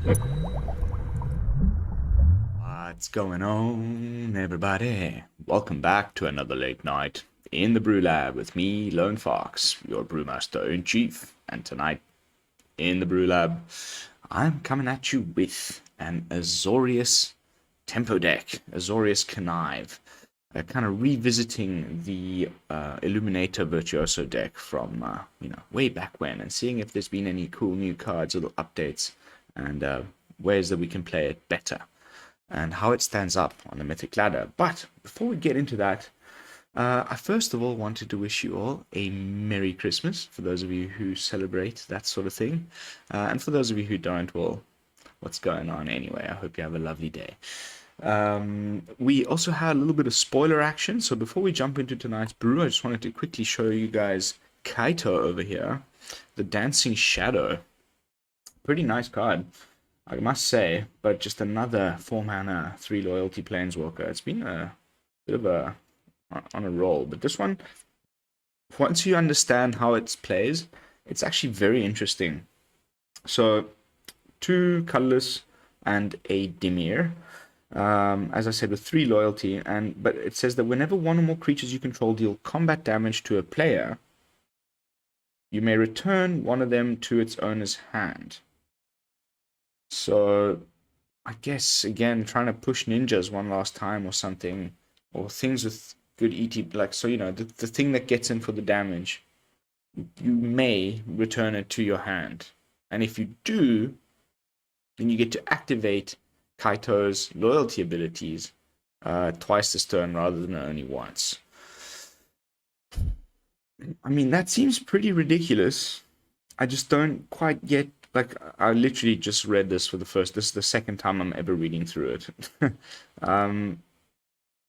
What's going on, everybody? Welcome back to another late night in the BrewLab with me, Lone Fox, your brewmaster in chief. And tonight in the BrewLab, I'm coming at you with an Azorius Tempo deck, Azorius Connive, kind of revisiting the Illuminator Virtuoso deck from way back when, and seeing if there's been any cool new cards, little updates, and ways that we can play it better, and how it stands up on the Mythic ladder. But before we get into that, I first of all wanted to wish you all a Merry Christmas, for those of you who celebrate that sort of thing. And for those of you who don't, well, what's going on anyway? I hope you have a lovely day. We also had a little bit of spoiler action, so before we jump into tonight's brew, I just wanted to quickly show you guys Kaito over here, the Dancing Shadow. Pretty nice card, I must say, but just another 4-mana, 3 loyalty planeswalker. It's been a bit of a on a roll, but this one, once you understand how it plays, it's actually very interesting. So, 2 colorless and a Dimir. As I said, with 3 loyalty, but it says that whenever one or more creatures you control deal combat damage to a player, you may return one of them to its owner's hand. So, I guess, again, trying to push ninjas one last time or something, or things with good ET, like, so, the thing that gets in for the damage, you may return it to your hand. And if you do, then you get to activate Kaito's loyalty abilities twice this turn rather than only once. I mean, that seems pretty ridiculous. I just don't quite get, like, I literally just read this this is the second time I'm ever reading through it.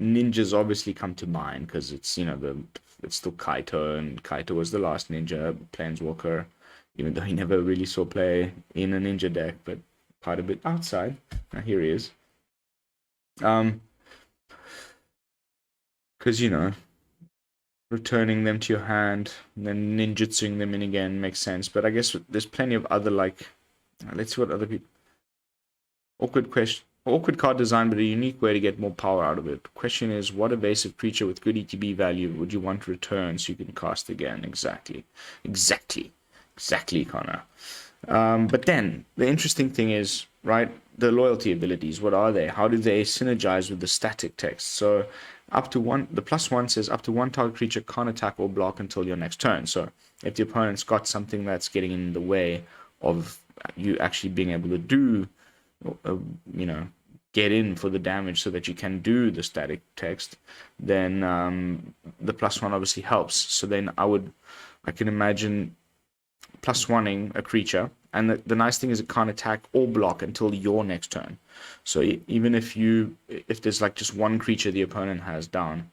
Ninjas obviously come to mind because it's, it's still Kaito, and Kaito was the last ninja planeswalker, even though he never really saw play in a ninja deck, but quite a bit outside. Now here he is. Because, returning them to your hand and then ninjutsuing them in again makes sense. But I guess there's plenty of other, like, let's see what other people. Awkward card design, but a unique way to get more power out of it. Question is, what evasive creature with good ETB value would you want to return so you can cast again? Exactly, Connor. But then the interesting thing is, right, the loyalty abilities. What are they? How do they synergize with the static text? So up to one, the +1 says up to 1 target creature can't attack or block until your next turn. So if the opponent's got something that's getting in the way of you actually being able to do, get in for the damage so that you can do the static text, then the +1 obviously helps. So then I can imagine +1ing a creature, and the nice thing is it can't attack or block until your next turn. So even if there's like just one creature the opponent has down,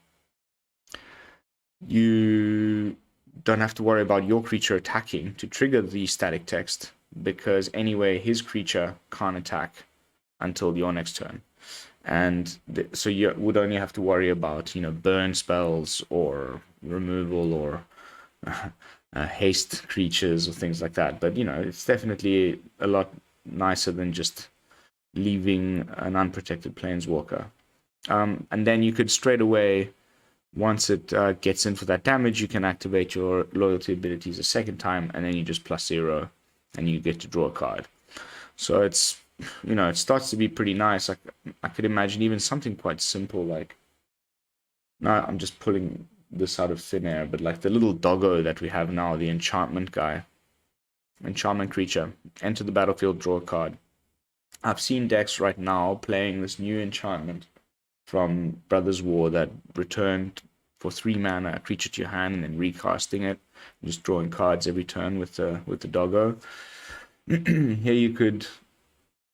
you don't have to worry about your creature attacking to trigger the static text, because anyway his creature can't attack until your next turn. And so you would only have to worry about, burn spells or removal or haste creatures or things like that. But, it's definitely a lot nicer than just leaving an unprotected planeswalker. And then you could straight away, once it gets in for that damage, you can activate your loyalty abilities a second time, and then you just +0, and you get to draw a card. So it's, it starts to be pretty nice. I could imagine even something quite simple like, no, I'm just pulling this out of thin air, but like the little doggo that we have now, the enchantment guy, enchantment creature, enter the battlefield, draw a card. I've seen decks right now playing this new enchantment from Brothers War that returned for 3 mana a creature to your hand and then recasting it, just drawing cards every turn with the doggo. Here you could,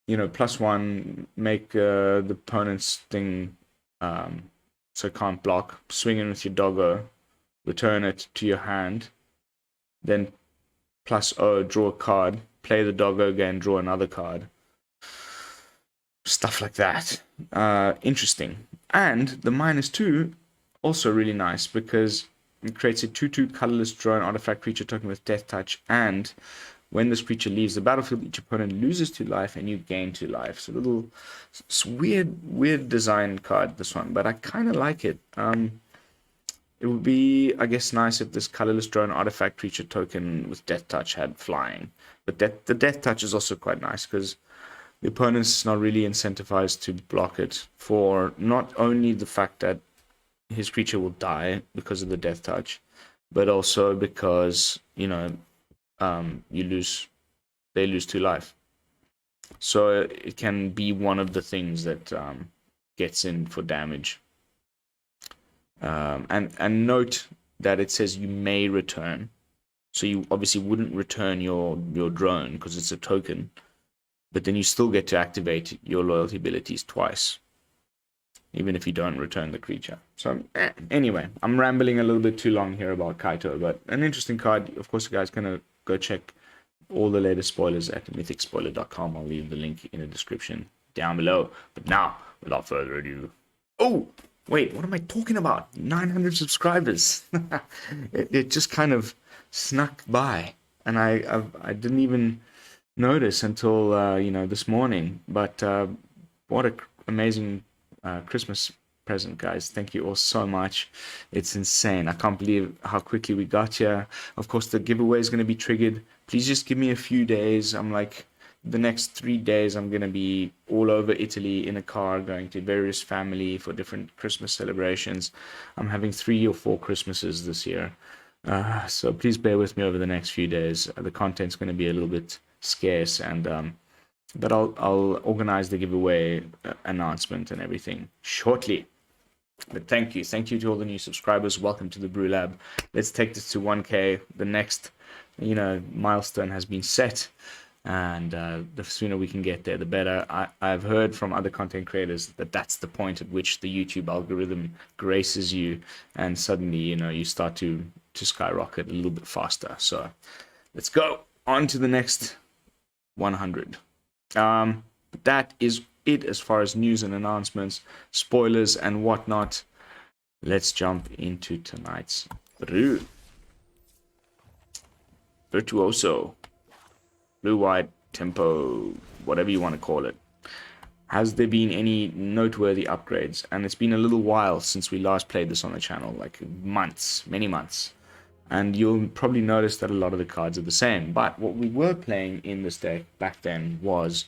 +1, make the opponent's thing so it can't block, swing in with your doggo, return it to your hand, then +0, draw a card, play the doggo again, draw another card. Stuff like that. Interesting. And the -2, also really nice, because it creates a 2/2 colorless drone artifact creature token with death touch, and When this creature leaves the battlefield, each opponent loses 2 life and you gain 2 life. So a little weird design card, this one, but I kind of like it. It would be, I guess, nice if this colorless drone artifact creature token with Death Touch had flying. But the Death Touch is also quite nice because the opponent's not really incentivized to block it for not only the fact that his creature will die because of the Death Touch, but also because, you know, they lose 2 life. So it can be one of the things that gets in for damage. And note that it says you may return. So you obviously wouldn't return your drone because it's a token, but then you still get to activate your loyalty abilities twice, even if you don't return the creature. So anyway, I'm rambling a little bit too long here about Kaito, but an interesting card. Of course, you guys can go check all the latest spoilers at mythicspoiler.com. I'll leave the link in the description down below. But now, without further ado, oh, wait, what am I talking about? 900 subscribers. it just kind of snuck by, and I didn't even notice until this morning. But what an amazing Christmas present, guys. Thank you all so much. It's insane. I can't believe how quickly we got here. Of course, the giveaway is going to be triggered. Please just give me a few days. I'm like, the next 3 days I'm going to be all over Italy in a car going to various family for different Christmas celebrations. I'm having 3 or 4 Christmases this year. So please bear with me over the next few days. The content's going to be a little bit scarce, and but I'll organize the giveaway announcement and everything shortly. But thank you to all the new subscribers. Welcome to the BrewLab. Let's take this to 1K. The next, milestone has been set, and the sooner we can get there, the better. I've heard from other content creators that that's the point at which the YouTube algorithm graces you, and suddenly, you start to skyrocket a little bit faster. So let's go on to the next 100. That is it as far as news and announcements, spoilers and whatnot. Let's jump into tonight's brew. Virtuoso, blue-white, tempo, whatever you want to call it. Has there been any noteworthy upgrades? And it's been a little while since we last played this on the channel, like months, many months. And you'll probably notice that a lot of the cards are the same. But what we were playing in this deck back then was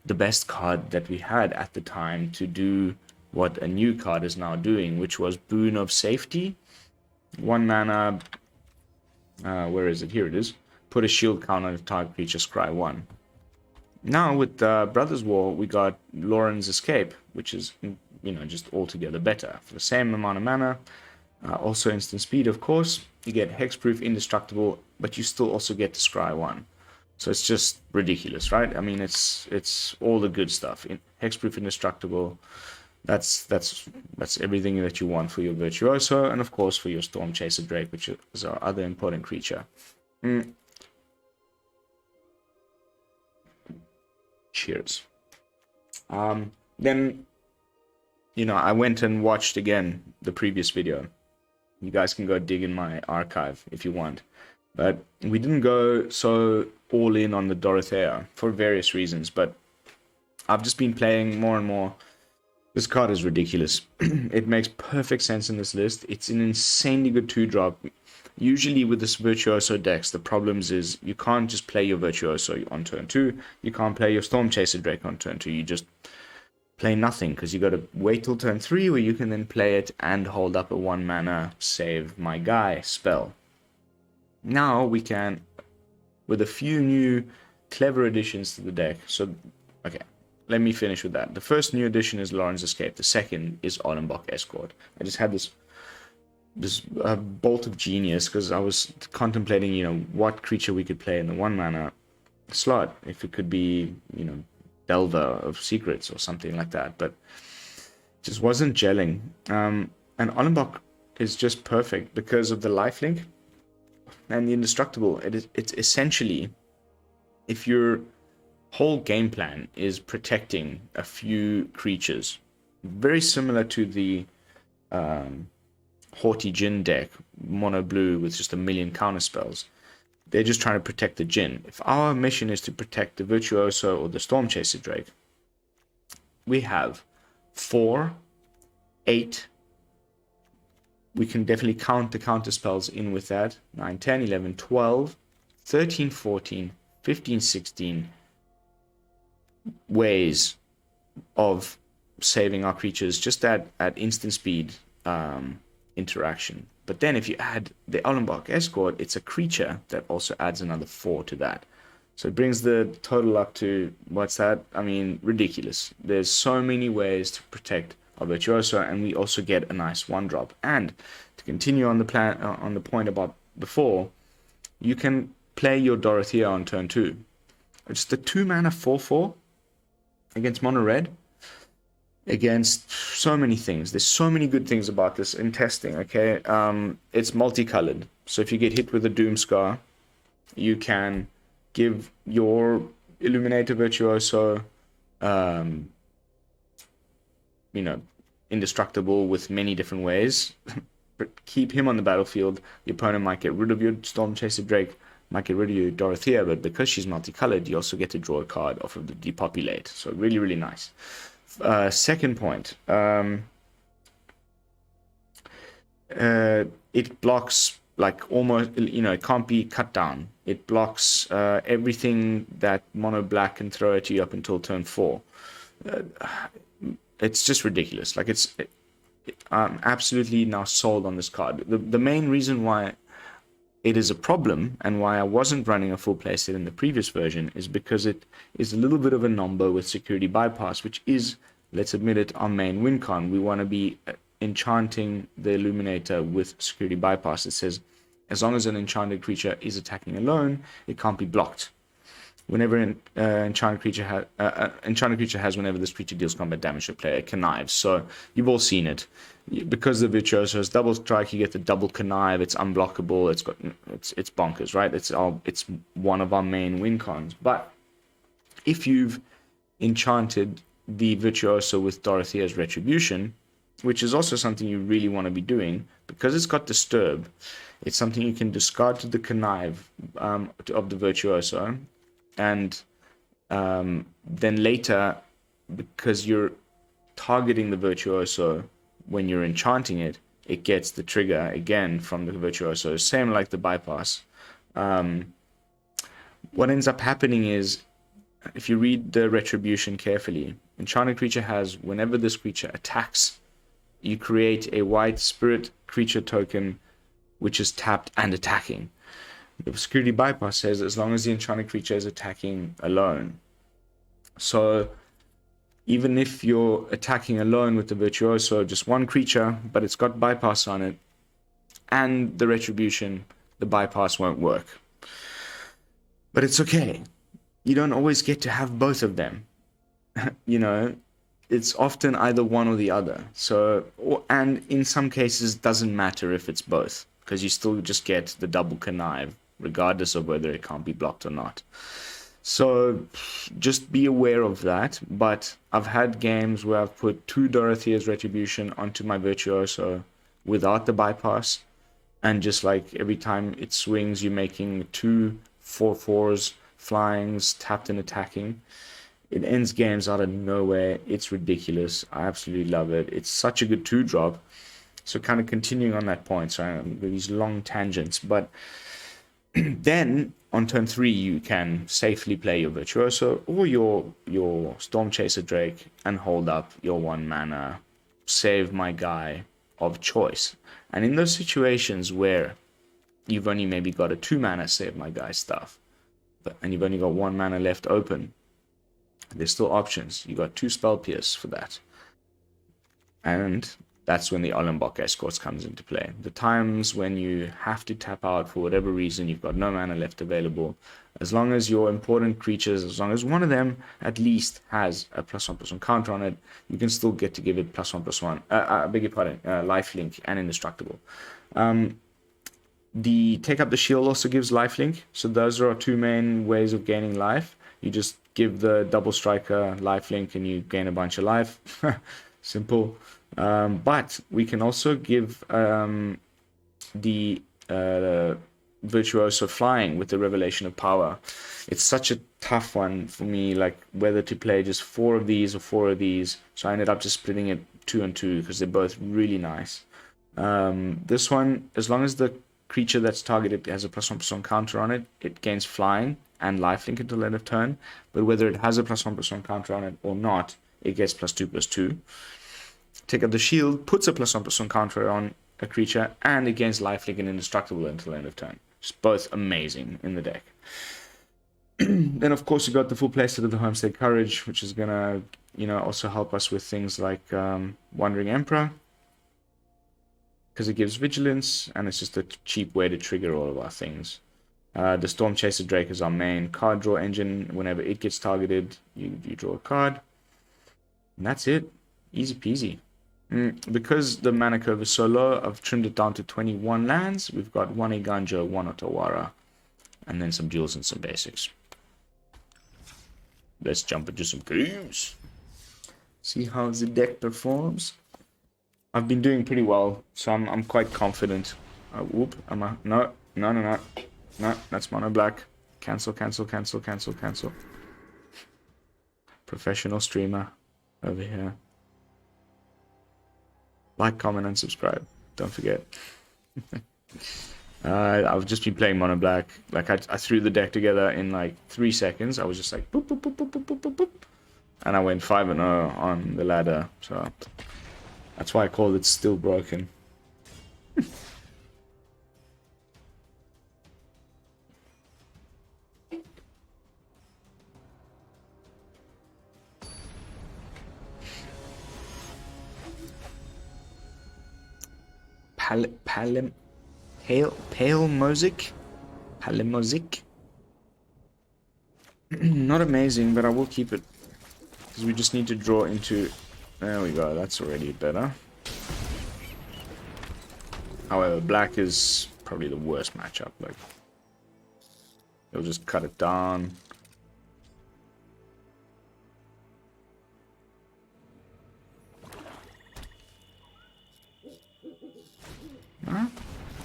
the best card that we had at the time to do what a new card is now doing, which was Boon of Safety. 1 mana, where is it? Here it is. Put a shield counter on a target creature, scry 1. Now with Brothers War, we got Loran's Escape, which is, just altogether better. For the same amount of mana, also instant speed, of course. You get hexproof, indestructible, but you still also get to scry 1. So it's just ridiculous, right? I mean, it's all the good stuff. Hexproof, indestructible. That's everything that you want for your Virtuoso, and of course for your Stormchaser Drake, which is our other important creature. Cheers. Then, I went and watched again the previous video. You guys can go dig in my archive if you want. But we didn't go so all in on the Dorothea for various reasons. But I've just been playing more and more. This card is ridiculous. It makes perfect sense in this list. It's an insanely good 2-drop. Usually with this Virtuoso decks, the problems is you can't just play your Virtuoso on turn 2. You can't play your Stormchaser Drake on turn 2. You just play nothing because you got to wait till turn 3 where you can then play it and hold up a 1 mana save my guy spell. Now we can, with a few new clever additions to the deck. So, okay, let me finish with that. The first new addition is Loran's Escape. The second is Ollenbock Escort. I just had this bolt of genius because I was contemplating, what creature we could play in the 1 mana slot. If it could be, Delver of Secrets or something like that, but just wasn't gelling. And Ollenbock is just perfect because of the lifelink and the indestructible. It's essentially, if your whole game plan is protecting a few creatures, very similar to the Haughty Jin deck, mono blue with just 1,000,000 counter spells. they're just trying to protect the Jinn. If our mission is to protect the Virtuoso or the Stormchaser Drake, we have 4, 8. We can definitely count the counter spells in with that. 9, 10, 11, 12, 13, 14, 15, 16 ways of saving our creatures just at instant speed interaction. But then if you add the Ollenbock Escort, it's a creature that also adds another 4 to that. So it brings the total up to, what's that? I mean, ridiculous. There's so many ways to protect our Virtuoso, and we also get a nice 1-drop. And to continue on the plan, on the point about before, you can play your Dorothea on turn 2. It's the 2-mana 4/4 against mono red. Against so many things. There's so many good things about this in testing, okay? It's multicolored. So if you get hit with a Doomscar, you can give your Illuminator Virtuoso, indestructible with many different ways. Keep him on the battlefield. The opponent might get rid of your Stormchaser Drake, might get rid of your Dorothea, but because she's multicolored, you also get to draw a card off of the Depopulate. So really, really nice. Second point, it blocks, like, almost, it can't be cut down. It blocks everything that mono black can throw at you up until turn 4. It's just ridiculous. Like, I'm absolutely now sold on this card. The main reason why it is a problem and why I wasn't running a full playset in the previous version is because it is a little bit of a number with security bypass, which is, let's admit it, our main win con. We want to be enchanting the Illuminator with security bypass. It says as long as an enchanted creature is attacking alone, it can't be blocked. Whenever an enchanted creature has whenever this creature deals combat damage to a player, it connives. So you've all seen it. Because the Virtuoso has double strike, you get the double connive. It's unblockable. It's bonkers, right? It's one of our main win cons. But if you've enchanted the Virtuoso with Dorothea's Retribution, which is also something you really want to be doing, because it's got Disturb, it's something you can discard to the connive of the Virtuoso, and then later, because you're targeting the Virtuoso when you're enchanting it, it gets the trigger again from the Virtuoso, same like the bypass. What ends up happening is, if you read the Retribution carefully, enchanted creature has, whenever this creature attacks, you create a white spirit creature token which is tapped and attacking. The security bypass says as long as the enchanted creature is attacking alone. So even if you're attacking alone with the Virtuoso, just one creature, but it's got bypass on it, and the Retribution, the bypass won't work. But it's okay. You don't always get to have both of them. It's often either one or the other. And in some cases, doesn't matter if it's both, because you still just get the double connive, regardless of whether it can't be blocked or not. So just be aware of that. But I've had games where I've put 2 Dorothea's Retribution onto my Virtuoso without the bypass, and just like every time it swings, you're making 2 4/4s, flyings, tapped and attacking. It ends games out of nowhere. It's ridiculous. I absolutely love it. It's such a good 2-drop. So kind of continuing on that point, so these long tangents, but then on turn 3 you can safely play your Virtuoso or your Stormchaser Drake and hold up your 1-mana save my guy of choice. And in those situations where you've only maybe got a 2-mana save my guy stuff, and you've only got 1 mana left open, there's still options. You got 2 Spell Pierce for that. And that's when the Ollenbock Escorts comes into play. The times when you have to tap out for whatever reason, you've got no mana left available, as long as your important creatures, as long as one of them at least has a +1/+1 counter on it, you can still get to give it +1/+1. I beg your pardon, lifelink and indestructible. The Take Up the Shield also gives lifelink, so those are our 2 main ways of gaining life. You just give the double striker lifelink and you gain a bunch of life. Simple. But we can also give the Virtuoso flying with the Revelation of Power. It's such a tough one for me, like whether to play just 4 of these or 4 of these. So I ended up just splitting it 2 and 2 because they're both really nice. This one, as long as the creature that's targeted has a +1/+1 counter on it, it gains flying and lifelink until end of turn. But whether it has a +1/+1 counter on it or not, it gets +2/+2. Take out the shield, puts a +1/+1 counter on a creature, and it gains lifelink and indestructible until end of turn. It's both amazing in the deck. Then of course you got the full playset of the Homestead Courage, which is gonna, also help us with things like Wandering Emperor, because it gives vigilance, and it's just a cheap way to trigger all of our things. The Stormchaser Drake is our main card draw engine. Whenever it gets targeted, you draw a card. And that's it. Easy peasy. Because the mana curve is so low, I've trimmed it down to 21 lands. We've got 1 Eiganjo, 1 Otawara, and then some duels and some basics. Let's jump into some games. See how the deck performs. I've been doing pretty well, so I'm quite confident. No, that's mono black. Cancel. Professional streamer over here. Like, comment, and subscribe. Don't forget. I've just been playing mono black. Like I threw the deck together in like 3 seconds. I was just like boop boop boop boop boop boop boop boop, and I went 5-0 on the ladder. So that's why I called it still broken. Pale Mosic? Palimosic? Not amazing, but I will keep it. Because we just need to draw into... There we go, that's already better. However, black is probably the worst matchup. Like, they'll just cut it down.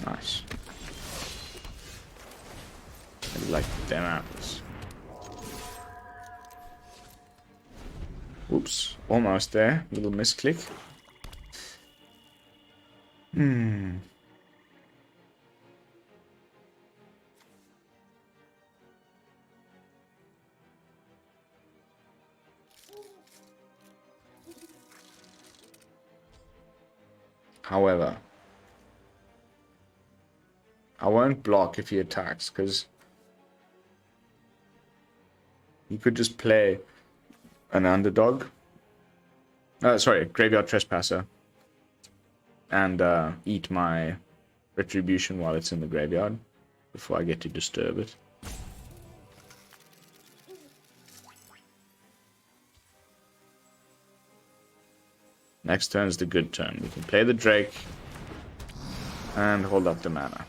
Nice. I like them apples. Oops, almost there. Little misclick. However, I won't block if he attacks, because he could just play an underdog. Sorry, Graveyard Trespasser. And eat my Retribution while it's in the graveyard before I get to disturb it. Next turn is the good turn. We can play the Drake and hold up the mana.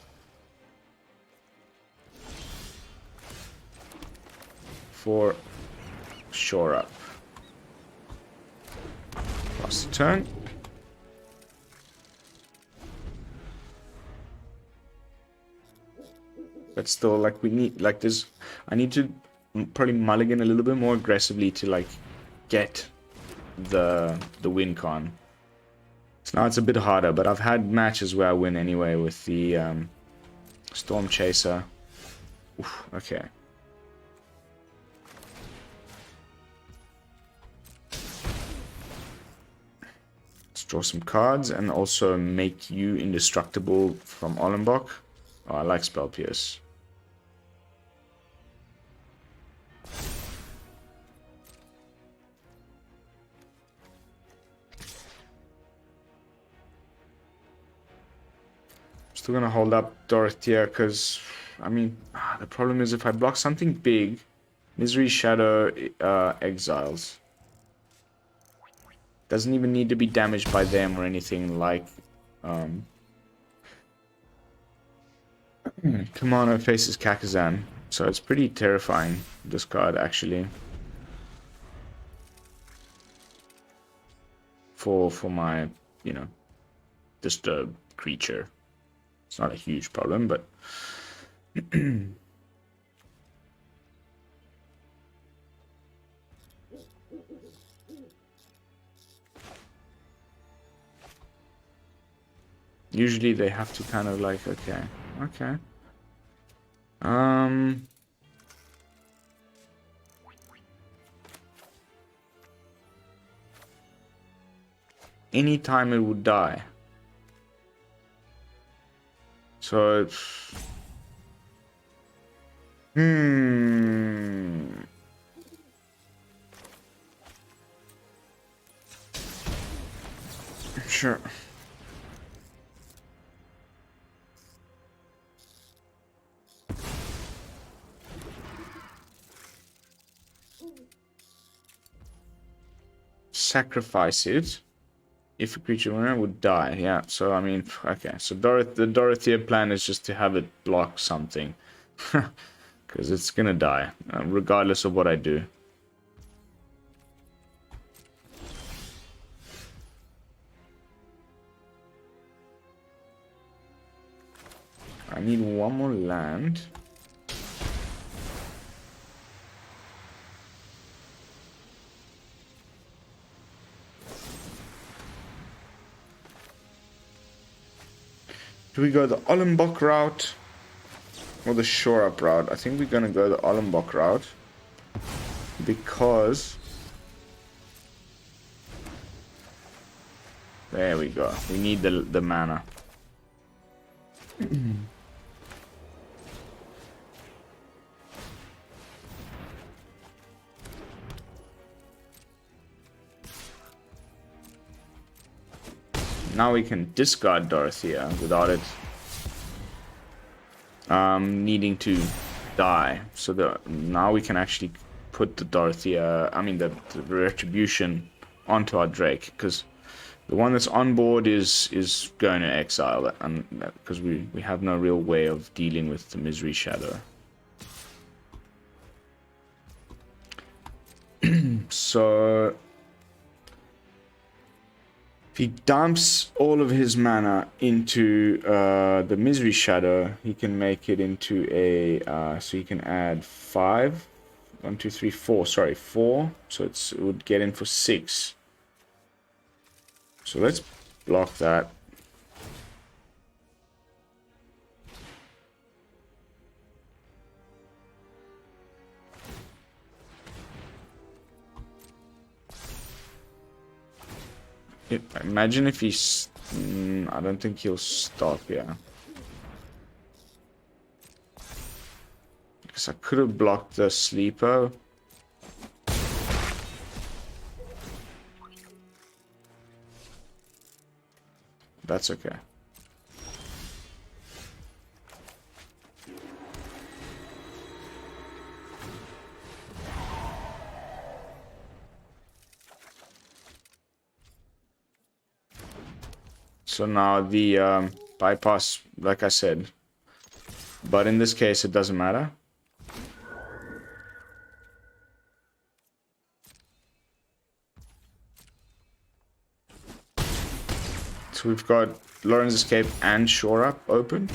For shore up. Pass the turn. But still, like, we need, like, this. I need to probably mulligan a little bit more aggressively to, like, get the win con. So now it's a bit harder, but I've had matches where I win anyway with the Stormchaser. Oof, okay. Draw some cards and also make you indestructible from Ollenbock. Oh, I like Spell Pierce. Still gonna hold up Dorothea because, I mean, the problem is if I block something big, Misery Shadow exiles. Doesn't even need to be damaged by them or anything like Kamano faces Kakazan. So it's pretty terrifying, this card actually. For my, disturbed creature. It's not a huge problem, but Usually they have to kind of like, okay. Anytime it would die. So, sure. Sacrifice it. If a creature would die, yeah. So I mean, okay. So the Dorothea plan is just to have it block something, because it's gonna die, regardless of what I do. I need one more land. Do we go the Ollenbock route or the shore up route? I think we're gonna go the Ollenbock route because there we go. We need the mana. Now we can discard Dorothea without it needing to die. So now we can actually put the Dorothea, I mean the Retribution onto our Drake, because the one that's on board is going to exile, and because we have no real way of dealing with the Misery Shadow. So if he dumps all of his mana into the Misery Shadow, he can make it into a... so he can add 5. 1, 2, 3, 4. Sorry, 4. So it would get in for 6. So let's block that. Imagine if he's... I don't think he'll stop, yeah. Because I could have blocked the sleeper. That's okay. So now the bypass, like I said, but in this case it doesn't matter. So we've got Loran's Escape and Shore Up open.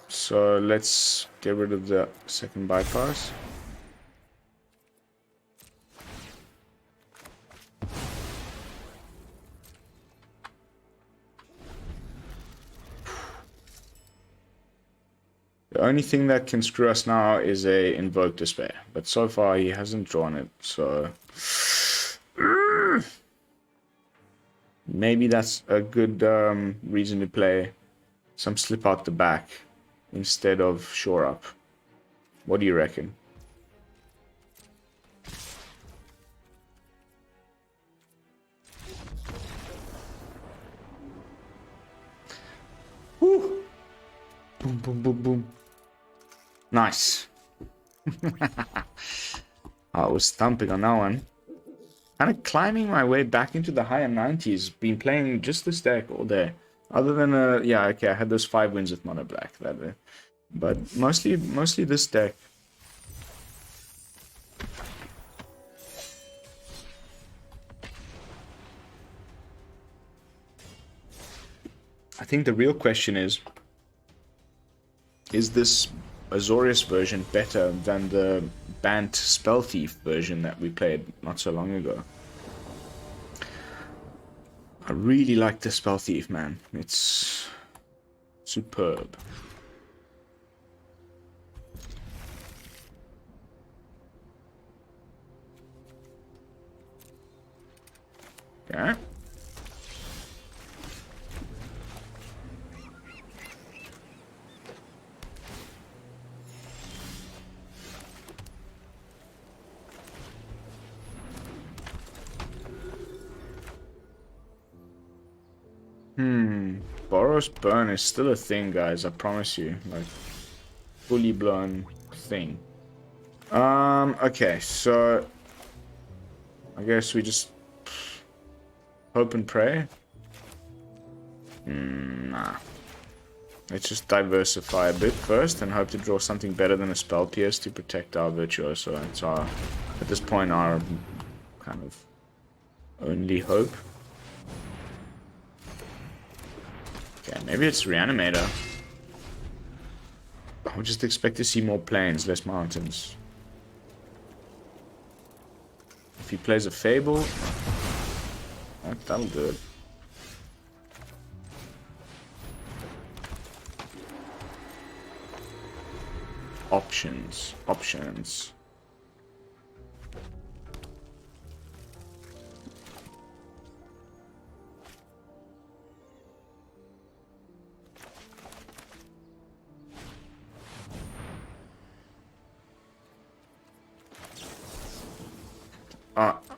So let's get rid of the second bypass. The only thing that can screw us now is a Invoke Despair, but so far he hasn't drawn it, so maybe that's a good reason to play some Slip Out the Back instead of Shore Up. What do you reckon? Woo! Boom, boom, boom, boom. Nice. I was thumping on that one. Kind of climbing my way back into the higher 90s. Been playing just this deck all day. Other than, yeah, okay, I had those 5 wins with Mono Black. But mostly this deck. I think the real question is, is this Azorius version better than the Bant Spell Thief version that we played not so long ago? I really like the Spell Thief, man. It's superb. Okay. Boros Burn is still a thing, guys, I promise you. Like, fully blown thing. Okay, so I guess we just hope and pray. Nah. Let's just diversify a bit first and hope to draw something better than a Spell Pierce to protect our Virtuoso. It's our, at this point, our kind of only hope. Okay, maybe it's Reanimator. I would just expect to see more plains, less mountains. If he plays a Fable, that'll do it. Options.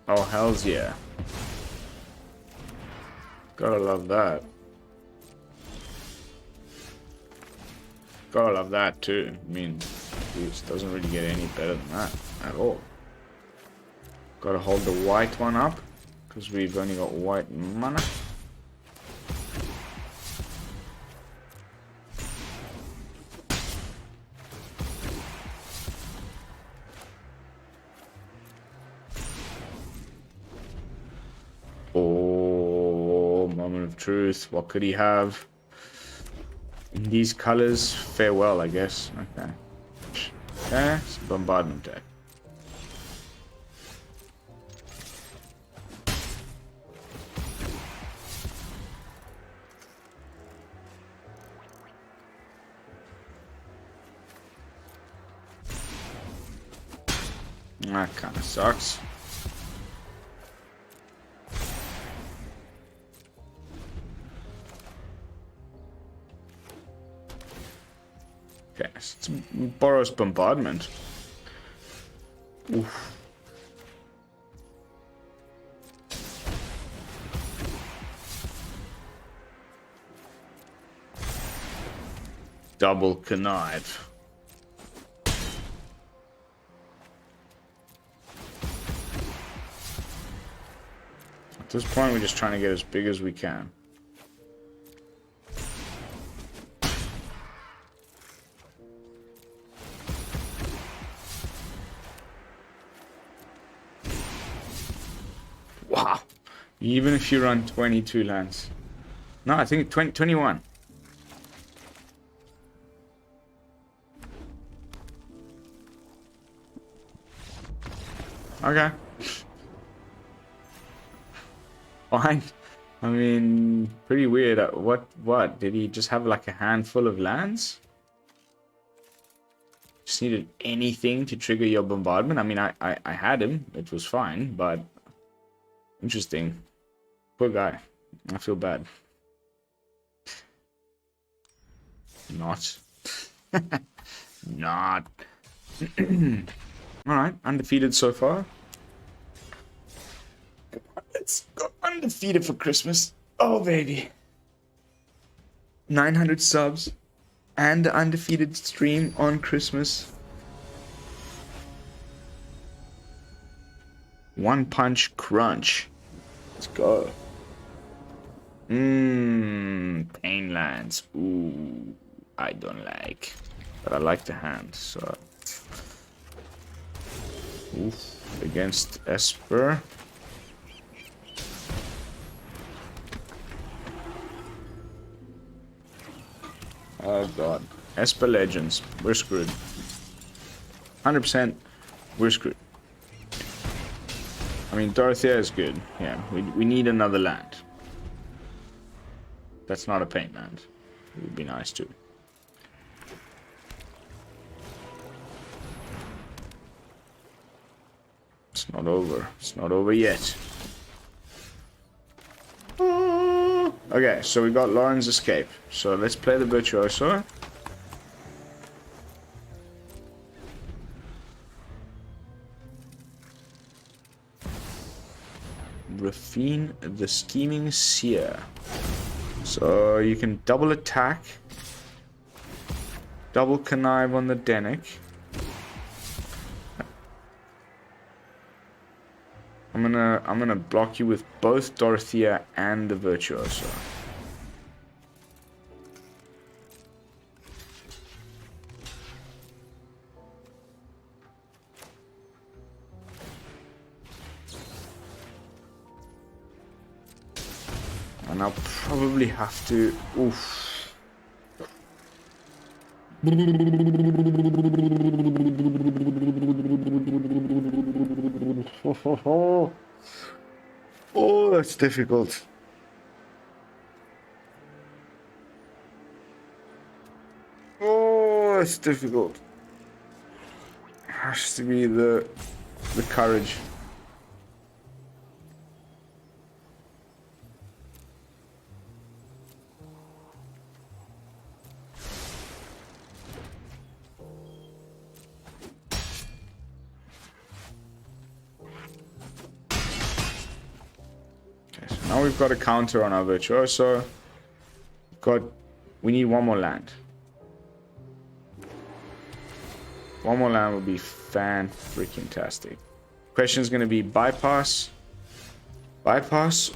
Oh, hells yeah. Gotta love that. Gotta love that too. I mean, it doesn't really get any better than that at all. Gotta hold the white one up, because we've only got white mana. Oh, moment of truth. What could he have? In these colors, farewell, I guess. Okay. Okay, it's a bombardment deck. That kind of sucks. Okay, it's Boros Bombardment. Oof. Double Connive. At this point, we're just trying to get as big as we can. Wow. Even if you run 22 lands. No, I think 21. Okay. Fine. I mean, pretty weird. What? Did he just have like a handful of lands? Just needed anything to trigger your bombardment? I mean, I had him. It was fine, but... Interesting. Poor guy. I feel bad. Not. Not. Alright, undefeated so far. Let's go undefeated for Christmas. Oh, baby. 900 subs and undefeated stream on Christmas. One punch crunch. Let's go. Painlands. Ooh, I don't like. But I like the hand, so. Oof. Against Esper. Oh god. Esper Legends. We're screwed. 100%. We're screwed. I mean, Dorothea is good. Yeah, we need another land. That's not a paint land. It would be nice too. It's not over. It's not over yet. Okay, so we got Loran's Escape. So let's play the Virtuoso. Refine the Scheming Seer. So you can double attack, double connive on the Denic. I'm gonna block you with both Dorothea and the Virtuoso. And I'll probably have to... Oof. Oh, that's difficult. Oh, that's difficult. Has to be the courage. Now we've got a counter on our Virtuoso. We need one more land. One more land would be fan-freaking-tastic. Question is going to be bypass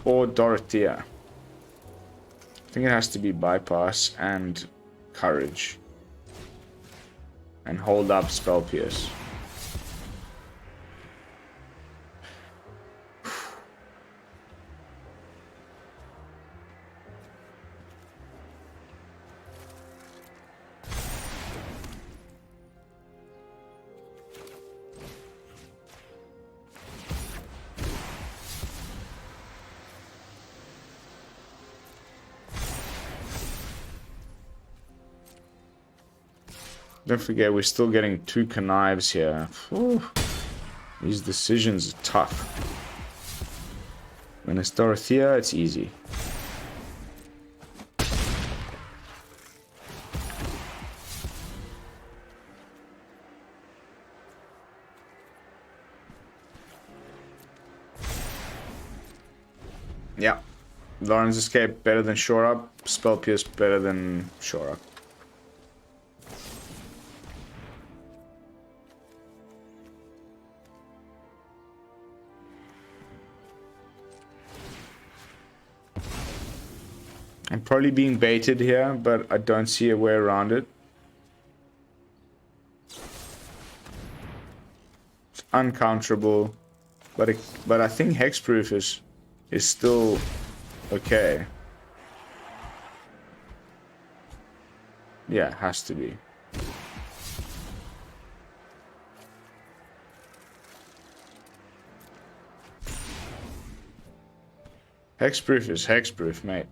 or Dorothea. I think it has to be bypass and courage. And hold up Spell Pierce. Don't forget, we're still getting 2 connives here. Whew. These decisions are tough. When it's Dorothea, it's easy. Yeah. Loran's Escape better than Shore Up. Spell Pierce better than Shore Up. I'm probably being baited here, but I don't see a way around it. It's uncounterable, but I think hexproof is still okay. Yeah, it has to be. Hexproof is hexproof, mate.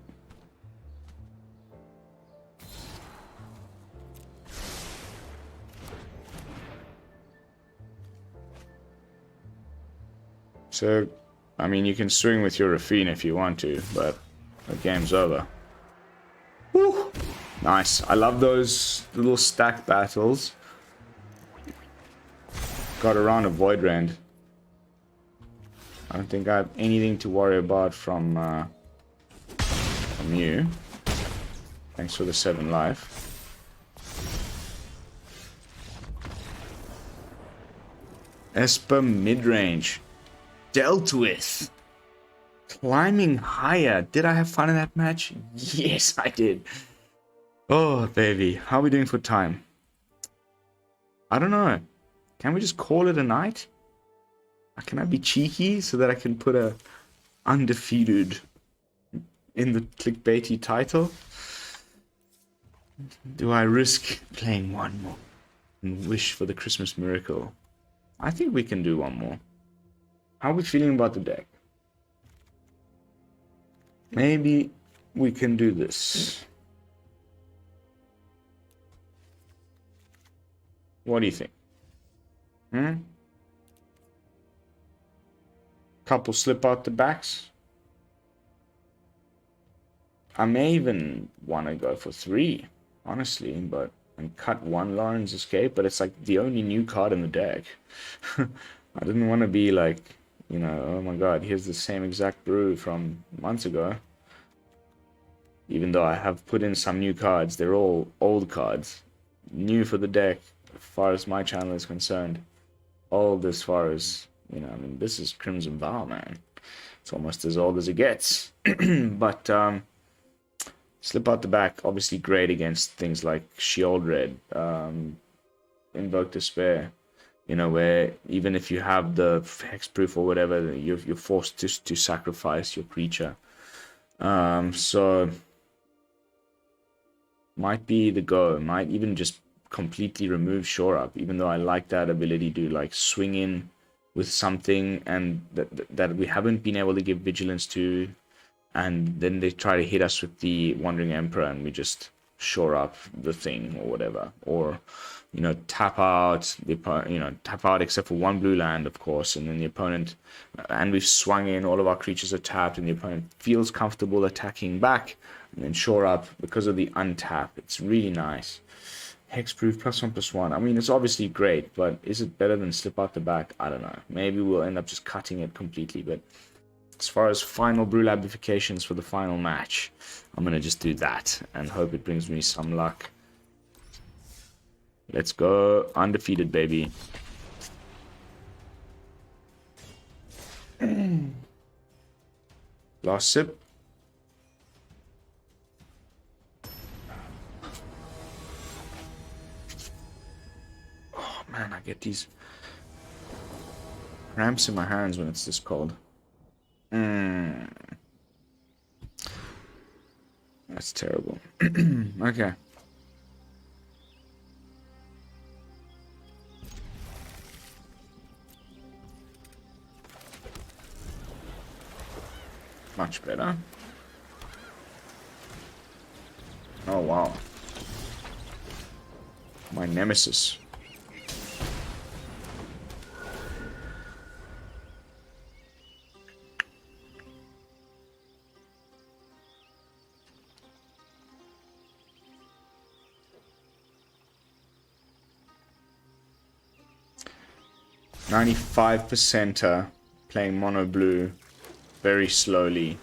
So, I mean, you can swing with your Refine if you want to, but the game's over. Woo! Nice. I love those little stack battles. Got around a Void Rend. I don't think I have anything to worry about from you. Thanks for the 7 life. Esper mid-range. Dealt with. Climbing higher. Did I have fun in that match? Yes, I did. Oh, baby. How are we doing for time? I don't know. Can we just call it a night? Can I be cheeky so that I can put a undefeated in the clickbaity title? Do I risk playing one more and wish for the Christmas miracle? I think we can do one more. How are we feeling about the deck? Maybe we can do this. What do you think? Couple slip out the backs. I may even want to go for 3, honestly, and cut 1 Loran's Escape, but it's like the only new card in the deck. I didn't want to be like, you know, oh my god, here's the same exact brew from months ago. Even though I have put in some new cards, they're all old cards. New for the deck, as far as my channel is concerned. Old as far as, you know, I mean, this is Crimson Vow, man. It's almost as old as it gets. But, slip out the back, obviously great against things like Shield Red, Invoke Despair. You know, where even if you have the hexproof or whatever, you're forced to sacrifice your creature. So might be the go. Might even just completely remove Shore Up, even though I like that ability to like swing in with something and that we haven't been able to give vigilance to, and then they try to hit us with the Wandering Emperor and we just shore up the thing or whatever, or you know, tap out except for 1 blue land, of course, and then the opponent, and we've swung in, all of our creatures are tapped, and the opponent feels comfortable attacking back, and then shore up because of the untap. It's really nice. Hexproof +1/+1. I mean, it's obviously great, but is it better than slip out the back? I don't know. Maybe we'll end up just cutting it completely, but as far as final BrewLabifications for the final match, I'm going to just do that and hope it brings me some luck. Let's go. Undefeated, baby. Last sip. Oh, man, I get these cramps in my hands when it's this cold. That's terrible. Okay. Much better. Oh, wow. My nemesis. %, playing mono blue very slowly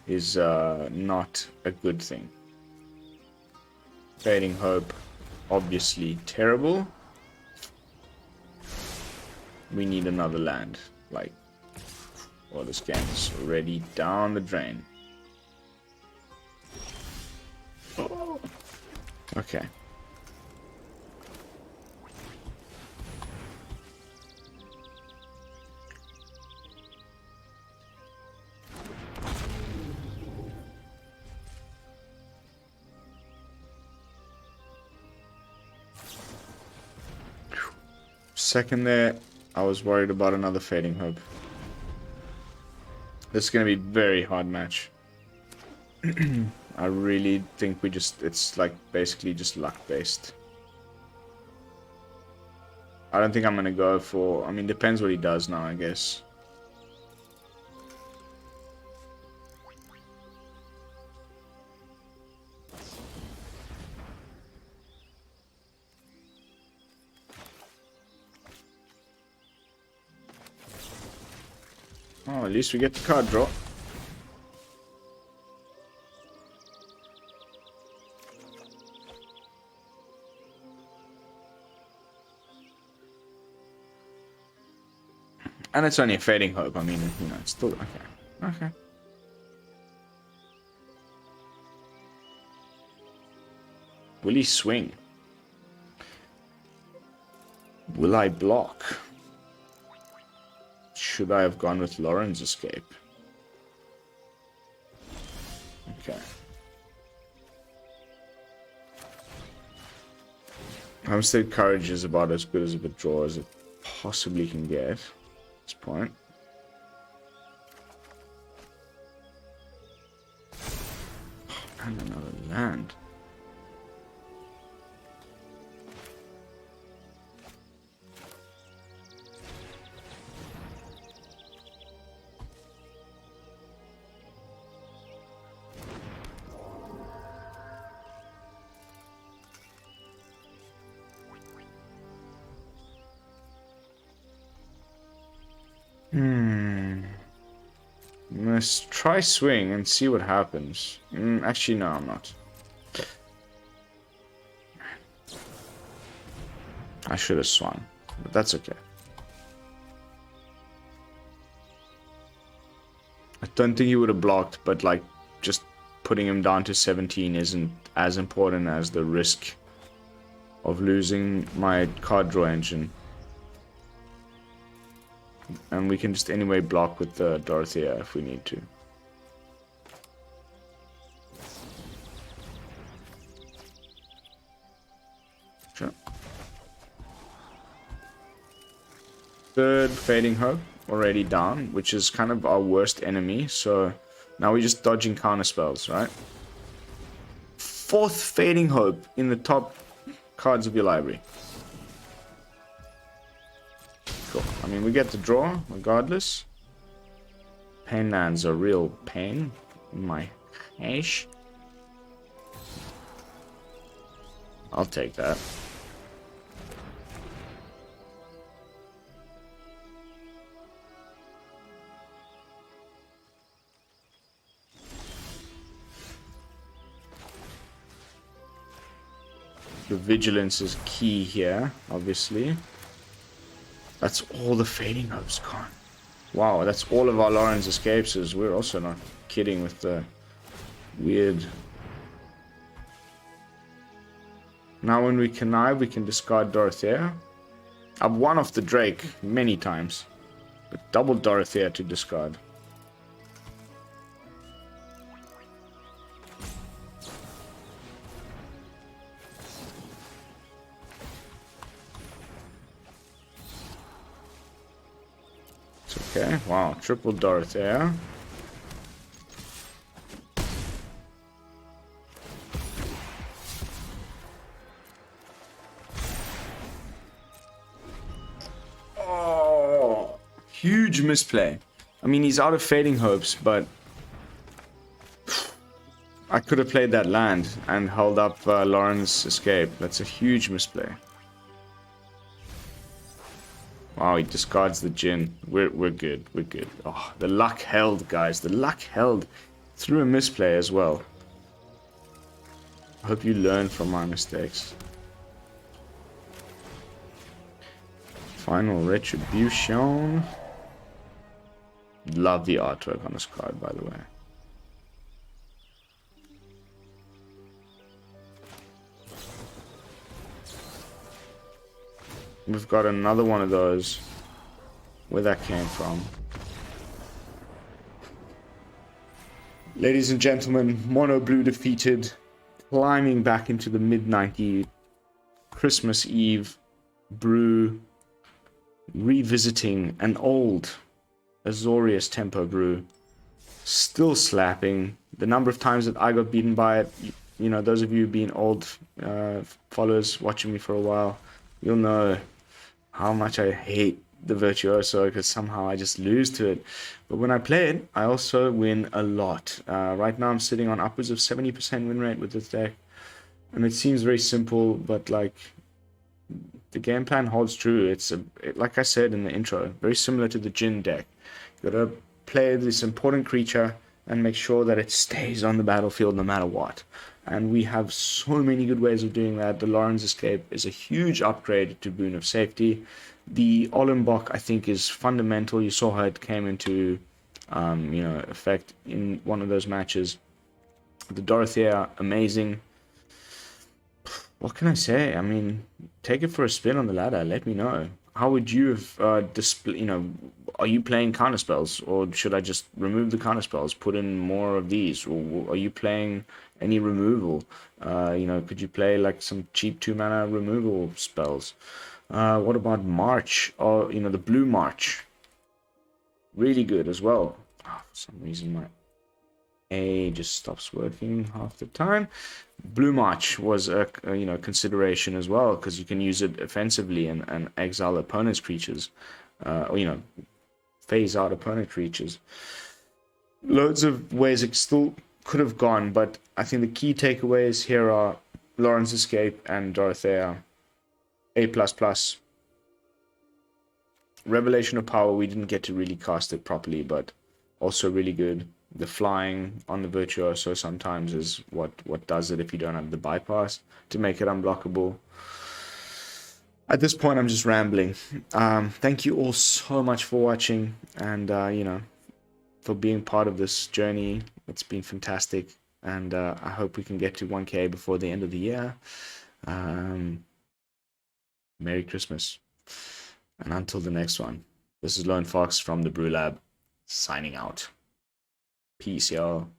is not a good thing. Fading Hope, obviously terrible. We need another land. Like, well, this game is already down the drain. Oh. Okay. Second there, I was worried about another Fading Hope. This is going to be a very hard match. I really think it's like basically just luck based. I don't think I'm going to go for, I mean, depends what he does now, I guess. Oh, at least we get the card draw. And it's only a Fading Hope. I mean, you know, it's still okay. Okay. Will he swing? Will I block? Should I have gone with Loran's Escape? Okay. Homestead Courage is about as good as a withdraw as it possibly can get at this point. Oh, and another land. Let's try swing and see what happens. Actually, no, I'm not. I should have swung, but that's okay. I don't think he would have blocked, but like just putting him down to 17 isn't as important as the risk of losing my card draw engine. And we can just anyway block with the Dorothea if we need to. Sure. Third Fading Hope already down, which is kind of our worst enemy. So now we're just dodging counter spells, right? Fourth Fading Hope in the top cards of your library. Cool. I mean, we get to draw regardless. Pain lands are real pain in my ash. I'll take that. The vigilance is key here, obviously. That's all the Fading Hope's gone. Wow, that's all of our Loran's escapes. We're also not kidding with the weird. Now when we connive, we can discard Dorothea. I've won off the Drake many times. But double Dorothea to discard. Okay, wow, triple Dorothea. Oh, huge misplay. I mean, he's out of Fading Hopes, but I could have played that land and held up Loran's escape. That's a huge misplay. Wow, he discards the Djinn. We're good. We're good. Oh, the luck held, guys. The luck held through a misplay as well. I hope you learn from my mistakes. Final Retribution. Love the artwork on this card, by the way. We've got another one of those. Where that came from. Ladies and gentlemen, Mono Blue defeated. Climbing back into the mid-90s. Christmas Eve. Brew. Revisiting an old Azorius Tempo Brew. Still slapping. The number of times that I got beaten by it. You know, those of you being old followers watching me for a while. You'll know how much I hate the Virtuoso because somehow I just lose to it. But when I play it, I also win a lot. Right now I'm sitting on upwards of 70% win rate with this deck. And it seems very simple, but like the game plan holds true. It's, like I said in the intro, very similar to the Djinn deck. You gotta play this important creature and make sure that it stays on the battlefield no matter what. And we have so many good ways of doing that. The Loran's Escape is a huge upgrade to Boon of Safety. The Ollenbock, I think, is fundamental. You saw how it came into effect in one of those matches. The Dorothea, amazing. What can I say? I mean, take it for a spin on the ladder. Let me know. How would you have are you playing counter spells, or should I just remove the counter spells, put in more of these, or are you playing any removal? You know, could you play like some cheap 2-mana removal spells? What about March, or you know, the Blue March? Really good as well. Oh, for some reason my A just stops working half the time. Blue March was a you know, consideration as well, because you can use it offensively and exile opponent's creatures, or you know, phase out opponent creatures. Loads of ways it still could have gone, but I think the key takeaways here are Loran's Escape and Dorothea. A++. Revelation of Power, we didn't get to really cast it properly, but also really good. The flying on the Virtuoso sometimes is what does it if you don't have the bypass to make it unblockable. At this point, I'm just rambling. Thank you all so much for watching, and you know, for being part of this journey. It's been fantastic, and I hope we can get to 1K before the end of the year. Merry Christmas, and until the next one, this is Lone Fox from the BrewLab, signing out. Peace, y'all.